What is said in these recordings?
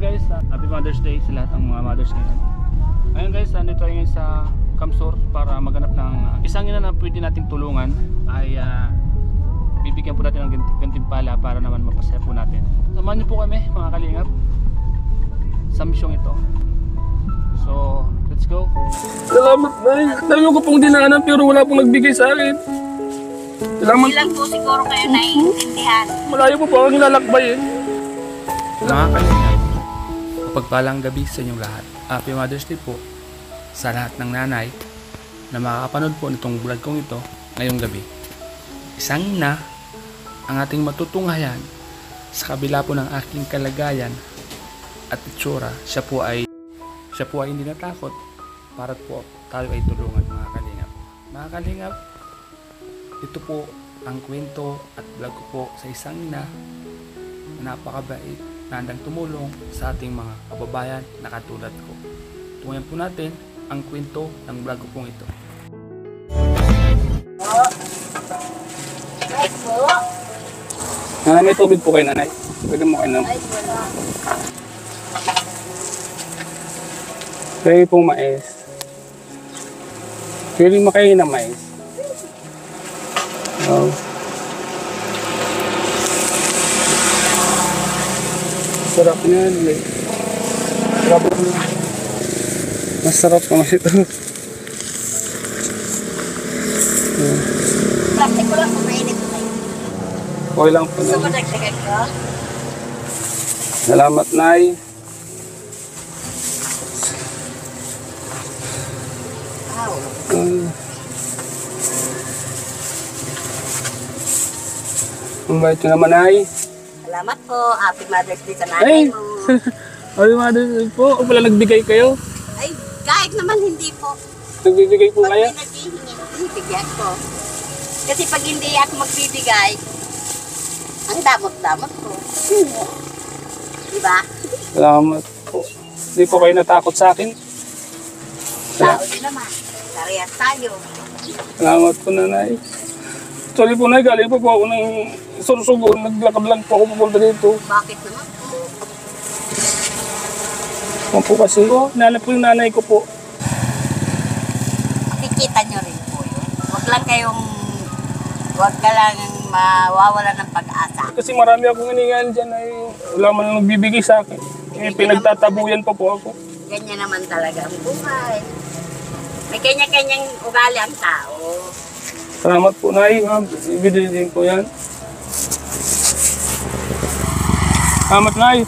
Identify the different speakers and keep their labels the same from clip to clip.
Speaker 1: guys, Happy Mother's Day sa lahat ng mga mothers ngayon. Ayun guys, nandito tayo ngayon sa Kamsur para maghanap ng isang ina na pwede nating tulungan. Ay bibigyan po natin ng gantimpala para naman mapasaya po natin. Samahan niyo po kami mga kalingap sa misyong ito. So, let's go.
Speaker 2: Salamat, Nay. Dami ko pong dinaanan pero wala pong nagbigay sa akin. Salamat.
Speaker 3: Hindi lang po siguro kayo naiintindihan.
Speaker 2: Malayo po akong nilalakbay eh.
Speaker 4: Mga kalingap, mapagpalang gabi sa inyong lahat. Happy Mother's Day po sa lahat ng nanay na makakapanood po nitong vlog kong ito ngayong gabi. Isang ina ang ating matutunghayan sa kabila po ng aking kalagayan at itsura. Siya po ay hindi natakot para po tayo ay tulungan mga kalingap. Mga kalingap, ito po ang kwento at vlog ko po sa isang ina na napakabait na handang tumulong sa ating mga kababayan na katulad ko. Tungayan po natin ang kwento ng vlog ko pong ito.
Speaker 3: Ay po.
Speaker 2: Nanay, may tubig po kayo, Nanay. Pwede mo kayo
Speaker 3: Ay wala.
Speaker 2: Pwede pong mais. Pwede makain na mais. Oh. Sarap niyan. Sarap niyan. Masarap naman ito.
Speaker 3: Plastic ko lang kung mainit ko tayo.
Speaker 2: Okay lang po.
Speaker 3: Gusto mo
Speaker 2: Nay.
Speaker 3: dagdagan ko?
Speaker 2: Salamat, Nay.
Speaker 3: Ow.
Speaker 2: Ang bait nyo naman, Nay.
Speaker 3: Salamat po. Happy Mother's Day sa
Speaker 2: Ay!
Speaker 3: nanay mo.
Speaker 2: Happy Mother's Day po. O pala nagbigay kayo?
Speaker 3: Ay, kahit naman hindi po.
Speaker 2: Nagbibigay po
Speaker 3: Pag
Speaker 2: kayo?
Speaker 3: may naghihingi, bibigyan ko. Kasi pag hindi ako magbibigay, ang damot-damot ko. Diba?
Speaker 2: Salamat po. Hindi po kayo natakot sa akin.
Speaker 3: Tao din naman. Kariyas tayo.
Speaker 2: Salamat po, Nanay. Sorry po, Nay. Galing po ako ng Sorsogon. Naglakad lang po ako pupunta dito.
Speaker 3: Bakit naman po?
Speaker 2: Ano po kasi? Nanay po yung nanay ko po.
Speaker 3: Makikita nyo rin po yun. Huwag ka lang mawawala ng pag-asa.
Speaker 2: Kasi marami akong hiningaan dyan ay wala man lang nagbibigay sa akin. Eh, pinagtatabuyan pa po ako.
Speaker 3: Ganyan naman talaga ang buhay. May kanya-kanyang ugali ang tao.
Speaker 2: Salamat po, Nay. Ibigay din ko yan. Salamat, Nay.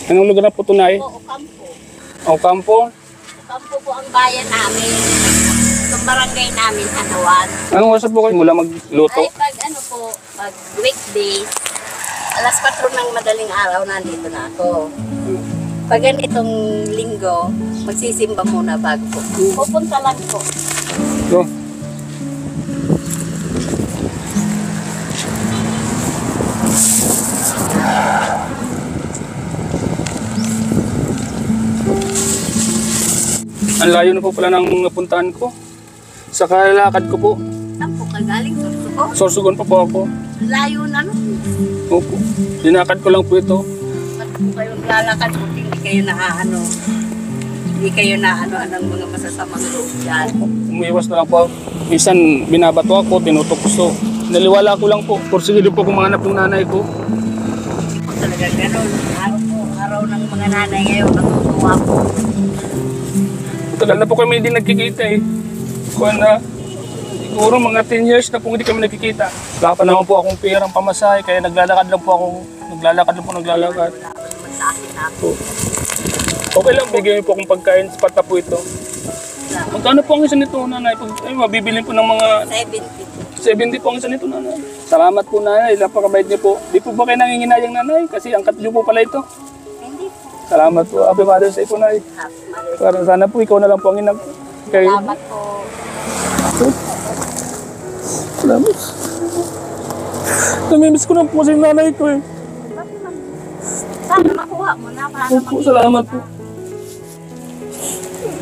Speaker 2: Anong lugar na po ito, Nay?
Speaker 3: Po, Ocampo.
Speaker 2: Ocampo?
Speaker 3: Ocampo po ang bayan namin. Itong barangay namin, Hanawan.
Speaker 2: Anong oras po kayo mula magluto?
Speaker 3: Ay, pag weekdays, alas 4 ng madaling araw, nandito na ako. Pag ganitong linggo, magsisimba muna bago po. Pupunta lang po.
Speaker 2: Go. Ang layo na po pala ng napuntahan ko. Sa kalakad ko po.
Speaker 3: Saan po ka galing? Sorsogon?
Speaker 2: Sorsogon pa po ako.
Speaker 3: Layo na no?
Speaker 2: Opo. Dinakad ko lang po ito.
Speaker 3: Ba't po kayong lalakad kung hindi kayo naaano? Hindi kayo naano ng mga masasamang loob dyan.
Speaker 2: Umiwas na lang po. Minsan binabato ako, tinutukso. Naliwala ko lang po. Porsigido po kung manganap ng nanay ko.
Speaker 3: Hindi po talaga ganun. Araw ng mga nanay ngayon, natutuwa po.
Speaker 2: Tagal na po kami hindi nagkikita eh. Kung na, siguro mga 10 years na po hindi kami nagkikita. Wala pa naman po akong perang pamasahe, kaya naglalakad lang po ako. Naglalakad.
Speaker 3: Wala ko naman sa akin ako.
Speaker 2: Okay lang, bigyan niyo po akong pagkain, sapat na po ito. Magkano po ang isa nito, Nanay? Mabibili po ng mga
Speaker 3: 70.
Speaker 2: 70 po ang isa nito, Nanay. Salamat po, Nanay. Napakabait niyo po. Di po ba kayo nanginginayang, Nanay? Kasi angkat niyo po pala ito.
Speaker 3: Hindi po.
Speaker 2: Salamat po. Happy Mother's Day po, Nay.
Speaker 3: Happy Mother's Day.
Speaker 2: Para sana po ikaw na lang po ang inag. Kayo.
Speaker 3: Salamat po.
Speaker 2: Salamat. Namimiss ko na po kasi yung nanay ko eh.
Speaker 3: Sana makuha mo na para
Speaker 2: Opo, salamat po.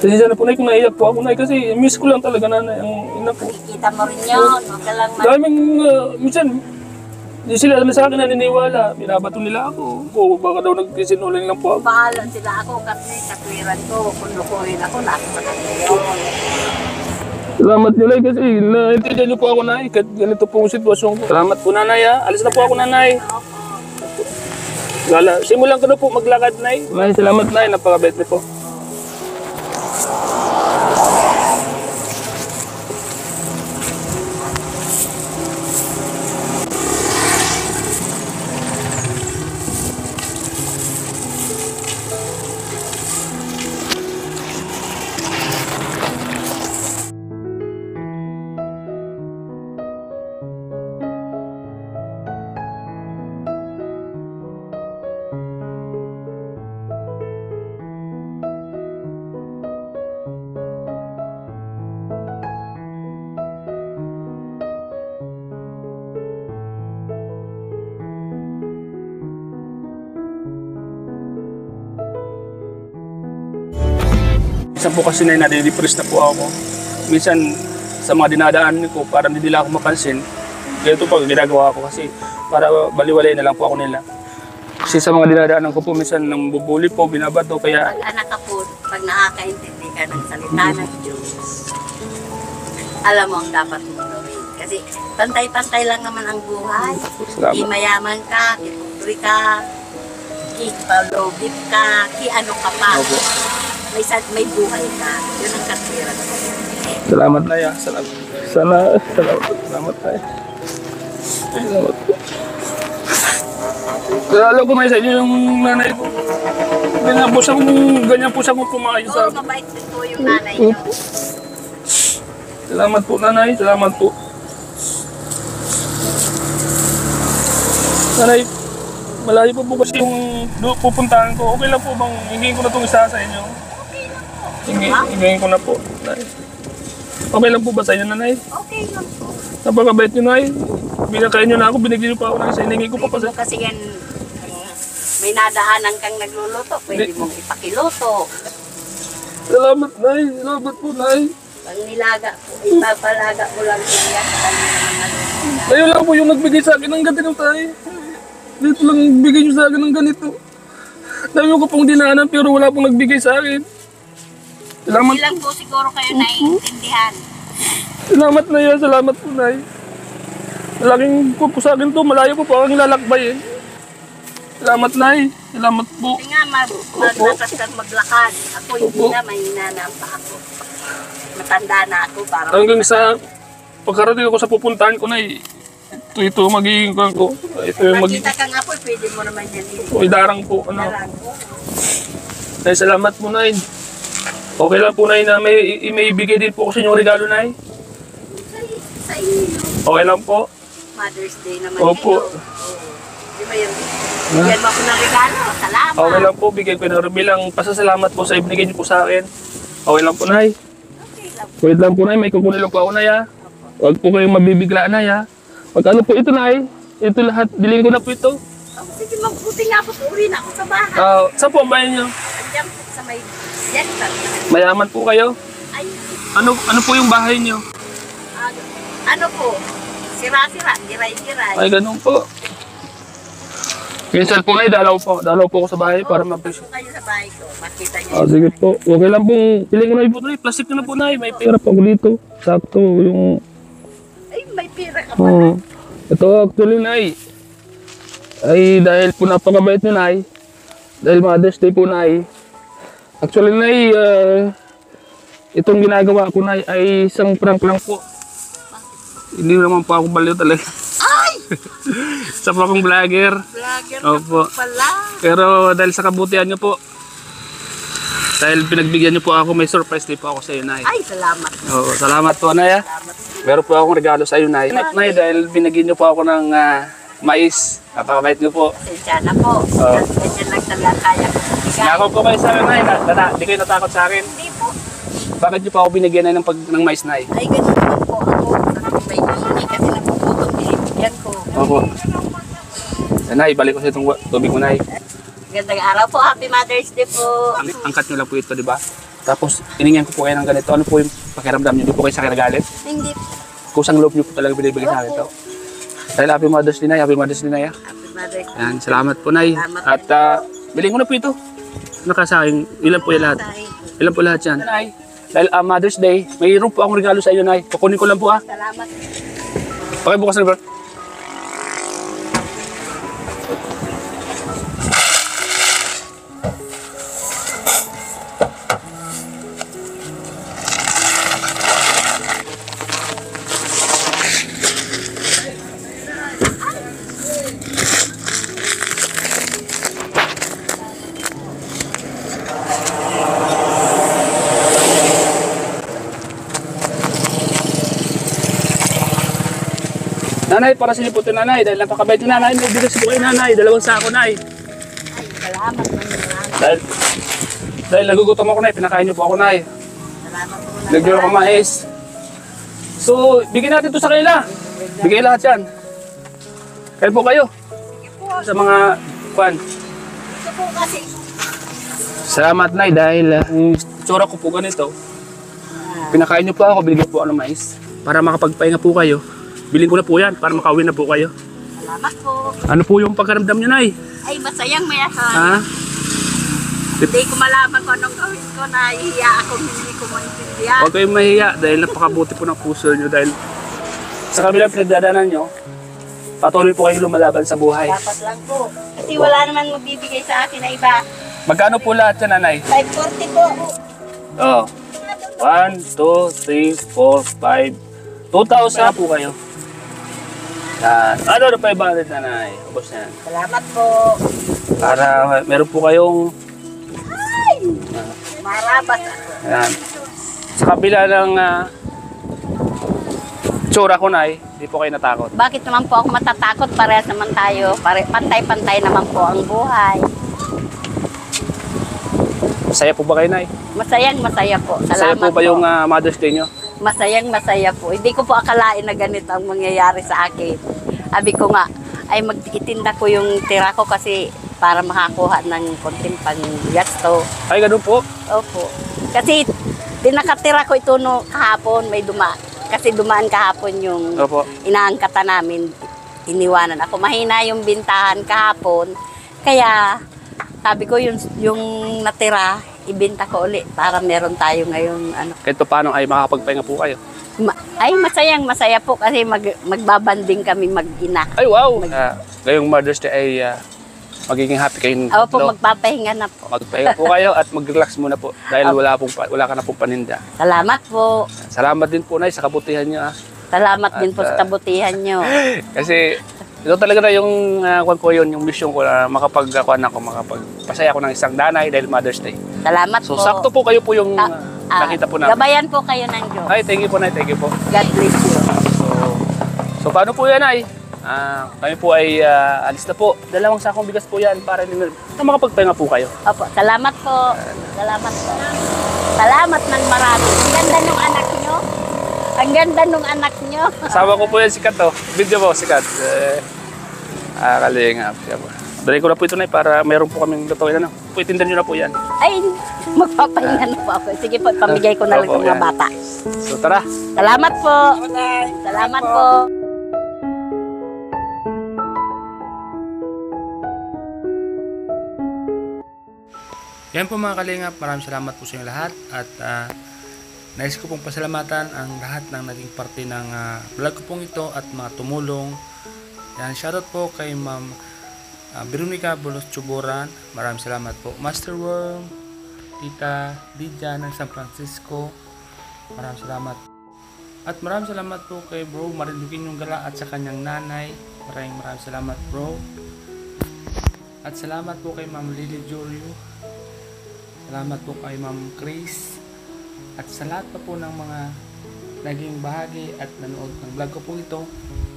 Speaker 2: Pasensya na po, Nay, kung naiyak po ako, Nay, kasi miss ko lang talaga, nanay, ang ina ko.
Speaker 3: Nakikita mo rin yun. Huwag ka lang
Speaker 2: Daming, minsan, hindi sila na sa akin naniniwala. Binabato nila ako. O baka daw nagsisinungaling lang po ako.
Speaker 3: bahala sila ako kasi katwiran ko. Kung lukuhin ako, nasa sa kanila yun.
Speaker 2: Salamat nyo, Nay, kasi naintindihan niyo po ako, Nay. Kahit ganito po ang sitwasyon ko. Salamat po, Nanay, ha. Alis na po ako, Nanay. Simulan ko na po maglakad, Nay. Nay, salamat, Nay. Napakabait niyo po. Minsan po kasi na nade-depress na po ako. Minsan sa mga dinadaan ko, parang hindi nila ako mapansin. Ganito po ginagawa ko kasi para baliwalay na lang po ako nila. Kasi sa mga dinadaanan ko po, minsan nang bubuli po, binabato, kaya
Speaker 3: Pag anak ka po, pag nakakaintindi ka ng salita ng Diyos, alam mo ang dapat mo gawin. Kasi pantay-pantay lang naman ang buhay.
Speaker 2: salamat.
Speaker 3: Di mayaman ka, di putri ka, di palogip ka, di ano ka pa.
Speaker 2: Opo.
Speaker 3: May buhay ka. Yun ang katwiran ko.
Speaker 2: Salamat na ya. Salamat tayo. Salamat po. Lalo ko na sa inyo yung nanay ko. Ganyan po siya kung pumayos
Speaker 3: Oo,
Speaker 2: sa akin.
Speaker 3: mabait din po yung nanay niyo.
Speaker 2: Salamat po, nanay. Salamat po. Nanay, malayo po po kasi yung pupuntahan ko. Okay lang po bang hingin ko na itong isa sa inyo? Hingin ko na po, Nay. Okay lang po ba sa inyo, nanay?
Speaker 3: Okay lang po.
Speaker 2: Napakabait nyo, Nay. Binakain nyo na ako, binigyan nyo pa ako ng isa. Hingin ko pa
Speaker 3: Pwede
Speaker 2: pa
Speaker 3: mo kasi yan, may nadaanan kang nagluluto, pwede mong ipakiluto.
Speaker 2: Salamat, Nay. Salamat po, Nay.
Speaker 3: Pag nilaga po, ipapalaga mo lang po yan sa kanila mga
Speaker 2: Ayun lang po yung nagbigay sa akin ng ganito, Tay. Dito lang bigay nyo sa akin ng ganito. Dami ko pong dinaanan pero wala pong nagbigay sa akin. Salamat,
Speaker 3: Hindi lang po siguro kayo naiintindihan.
Speaker 2: salamat na yan. Salamat po, Nay. Malaking po sa akin to. Malayo po aking lalakbay eh. Salamat, Nay. Salamat po.
Speaker 3: Kasi nga, maglakas kang maglakad. Ako hindi na, mahina na pa ako. Matanda na ako para
Speaker 2: Hanggang sa pagkarating ako sa pupuntahan ko, Nay. Ito magiging ko. Ito yung
Speaker 3: makita ka nga po, pwede mo naman yan
Speaker 2: idarang po. Ano.
Speaker 3: idarang po.
Speaker 2: Nay, salamat po, Nay. Okay lang po, Nay, na may ibigay din po ko sa inyong regalo, Nay.
Speaker 3: Sa inyo,
Speaker 2: Okay lang po.
Speaker 3: Mother's Day naman
Speaker 2: Opo.
Speaker 3: yun. Di ba yun? Bigyan mo ako ng regalo. Salamat.
Speaker 2: Okay lang po, bigay ko na bilang pasasalamat po sa ibigay niyo po sa akin. Okay lang po, Nay.
Speaker 3: Okay lang.
Speaker 2: Wait lang po, Nay. May kukunin lang po ako, Nay, ha. Huwag po kayong mabibigla, Nay, ha. Magkano po ito, Nay? Ito lahat. Bilhin ko na po ito.
Speaker 3: Oh, sige, magbuti nga po. Uri na ako sa bahay.
Speaker 2: Saan po ang bayan niyo?
Speaker 3: Andiyan po sa may Jetta.
Speaker 2: Mayaman po kayo.
Speaker 3: Ay,
Speaker 2: Ano po yung bahay niyo?
Speaker 3: ano po? Sira-sira, giray-giray.
Speaker 2: Ay, ganun po. Minsan po, Nay, dalaw po ako sa bahay para
Speaker 3: Punta
Speaker 2: ma-appreciate.
Speaker 3: po kayo sa bahay ko. Makita niyo.
Speaker 2: Sige po. Okay lang pong piling ko na po, Nay. Plastic na po, Nay. May pera pa ako dito. Sakto yung...
Speaker 3: Ay, may pira ka pa.
Speaker 2: Ito actually, Nay. Ay dahil po napakabait nyo, Nay. Dahil Mother's Day po, Nay. Actually, Nay, itong ginagawa ko, Nay, ay isang prank lang po. Hindi naman po ako baliw talaga.
Speaker 3: Ay!
Speaker 2: Isa po akong vlogger.
Speaker 3: Vlogger ka
Speaker 2: Opo.
Speaker 3: po pala.
Speaker 2: Pero dahil sa kabutihan nyo po, dahil pinagbigyan nyo po ako, may surprise din po ako sa iyo, Nay.
Speaker 3: Ay, salamat.
Speaker 2: Oo, salamat po, Nay.
Speaker 3: Salamat.
Speaker 2: Meron po akong regalo sa iyo, Nay. Nay, dahil binigyan nyo po ako ng mais. Napakabait nyo po.
Speaker 3: Pasensya na po.
Speaker 2: Oo.
Speaker 3: Ganyan lang talaga kaya ko bigay.
Speaker 2: Nako po kayo sa akin, Nay. Di kayo natakot sa akin.
Speaker 3: Hindi po.
Speaker 2: Bakit nyo po ako binigyan, Nay, ng mais, Nay?
Speaker 3: Ay, ganun lang po ako. May hini kasi napuputong binibigyan ko.
Speaker 2: Opo. Nay, balik ko sa itong tubig mo, Nay.
Speaker 3: Gandang araw po. Happy Mother's Day po.
Speaker 2: Angkat nyo lang po ito, di ba? Tapos, tiningnan ko po kayo ng ganito. Ano po yung pakiramdam niyo? Hindi po kayo sa akin nagalit?
Speaker 3: Hindi.
Speaker 2: Kusang loob niyo po talaga binibigay sa akin ito. Dahil Happy Mother's Day, Nay. Happy Mother's Day, Nay.
Speaker 3: Happy Mother's Day.
Speaker 2: Yan, salamat po, Nay.
Speaker 3: Salamat
Speaker 2: At bilhin ko na po ito. Nakasayang, ilan po yan lahat? Ilan po lahat yan? Nay, dahil Mother's Day, mayroon po akong regalo sa iyo, Nay. Kukunin ko lang po,
Speaker 3: Salamat.
Speaker 2: Okay, bukas na, bro. Nanay, para sa inyo po ito, Nanay. Dahil napakabait ni Nanay. May bigas po kayo, Nanay. 2 sako, Nay.
Speaker 3: Ay, salamat.
Speaker 2: Dahil, dahil nagugutom ako, Nay. Pinakain niyo po ako, Nay.
Speaker 3: Salamat po.
Speaker 2: Nagyo ako mais. So, bigyan natin ito sa kanila. Bigay lahat yan. Kaya po kayo. Sa mga kwan.
Speaker 3: Ito po kasi.
Speaker 2: Salamat, Nay. Dahil yung tsura ko po ganito. Pinakain niyo po ako. Binigyan po ako ng mais. Para makapagpahinga po kayo. Bilhin ko na po yan para makauwi na po kayo.
Speaker 3: Salamat po.
Speaker 2: Ano po yung pagkaramdam niyo, Nay?
Speaker 3: Ay, masayang mayahan.
Speaker 2: Ha?
Speaker 3: Hindi ko malaman kung anong gawin ko. Nahihiya ako. Hindi ko maintindihan.
Speaker 2: Huwag kayong mahiya dahil napakabuti po ng puso niyo dahil sa kabilang pinagdadaanan niyo, patuloy po kayong lumalaban sa buhay.
Speaker 3: Dapat lang po. Kasi wala naman magbibigay sa akin na iba.
Speaker 2: Magkano po lahat yan, Nanay?
Speaker 3: 540 po.
Speaker 2: Oh. 1, 2, 3, 4, 5. 2,000 po kayo. Yan. Ano 500, Nanay? Ubos na yan.
Speaker 3: Salamat po.
Speaker 2: Para meron po kayong
Speaker 3: Marabas ako.
Speaker 2: yan. Sa kabila ng tsura ko, Nay, hindi po kayo natakot.
Speaker 3: Bakit naman po ako matatakot? Parehas naman tayo. Pantay-pantay naman po ang buhay.
Speaker 2: Masaya po ba kayo, Nay?
Speaker 3: Masayang masaya po.
Speaker 2: Masaya
Speaker 3: Salamat
Speaker 2: po ba yung Mother's Day nyo?
Speaker 3: Masayang masaya po. Hindi ko po akalain na ganito ang mangyayari sa akin. Sabi ko nga, ay mag-itinda ko yung tira ko kasi para makakuha ng konting pang-gasto.
Speaker 2: Ay, ganun po.
Speaker 3: Opo. Kasi pinakatira ko ito no kahapon, may kasi dumaan kahapon yung
Speaker 2: Opo.
Speaker 3: inaangkatan namin, iniwanan ako. Mahina yung bintahan kahapon. Kaya sabi ko yung natira, ibenta ko uli para meron tayo ngayon ano.
Speaker 2: Kahit pa paano ay makakapagpahinga po kayo.
Speaker 3: Ay masayang masaya po kasi magbabanding kami mag-ina.
Speaker 2: Ay, wow! Ngayong Mother's Day ay magiging happy kayong
Speaker 3: Opo,
Speaker 2: tatlo.
Speaker 3: magpapahinga na po.
Speaker 2: Magpahinga po kayo at mag-relax muna po dahil wala ka na pong paninda.
Speaker 3: Salamat po.
Speaker 2: Salamat din po, Nay, sa kabutihan nyo.
Speaker 3: Salamat din po sa kabutihan nyo.
Speaker 2: Kasi ito talaga na yung kwan ko yun, yung mission ko na makapagpasaya ako ng isang nanay dahil Mother's Day.
Speaker 3: Salamat
Speaker 2: So,
Speaker 3: po.
Speaker 2: sakto po kayo po yung nakita po namin.
Speaker 3: Gabayan po kayo ng Diyos.
Speaker 2: Ay, thank you po, Nay. Thank you po.
Speaker 3: God bless you.
Speaker 2: So paano po yan, Nay? Kami po ay alis na po. 2 sakong bigas po yan para makapagpahinga po kayo.
Speaker 3: Opo, salamat po. Salamat po. Salamat ng marami. Ang ganda nung anak nyo. Ang ganda nung anak nyo.
Speaker 2: Asawa ko po yan, sikat to. Video po, sikat. Kalingap. Dali ko na po ito, Nay, para meron po kaming lutuin. Ano? Itindan nyo na po yan.
Speaker 3: Ay, magpapahinga na po ako. Sige po, pamigay ko na lang
Speaker 2: Opo,
Speaker 3: ng mga
Speaker 2: yan.
Speaker 3: bata.
Speaker 2: So tara.
Speaker 3: Salamat po. Salamat po.
Speaker 4: Yan po mga kalingap, maraming salamat po sa inyo lahat at nais ko pong pasalamatan ang lahat ng naging parte ng vlog ko pong ito at mga tumulong. Yan, shoutout po kay Ma'am Veronica Bolos Chuboran, maraming salamat po. Master Worm, Tita Lydia ng San Francisco, maraming salamat. At maraming salamat po kay Bro Marindukin yung Gala at sa kanyang nanay, maraming salamat bro. At salamat po kay Ma'am Lily Jorio. Salamat po kay Ma'am Chris at sa lahat pa po ng mga naging bahagi at nanood ng vlog ko po ito.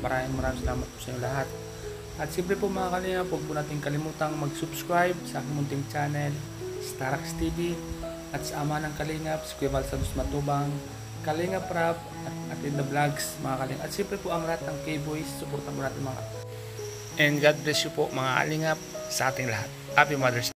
Speaker 4: Maraming salamat po sa inyo lahat. At siyempre po mga kalingap, huwag po natin kalimutang mag-subscribe sa aking munting channel, Starax TV, at sa ama ng kalingap, si Kuya Val Santos Matubang, Kalingap Rap at Atin the Vlogs mga kalingap. At siyempre po ang lahat ng K-Boys, supportan po natin mga. And God bless you po mga kalingap sa ating lahat. Happy Mother's Day.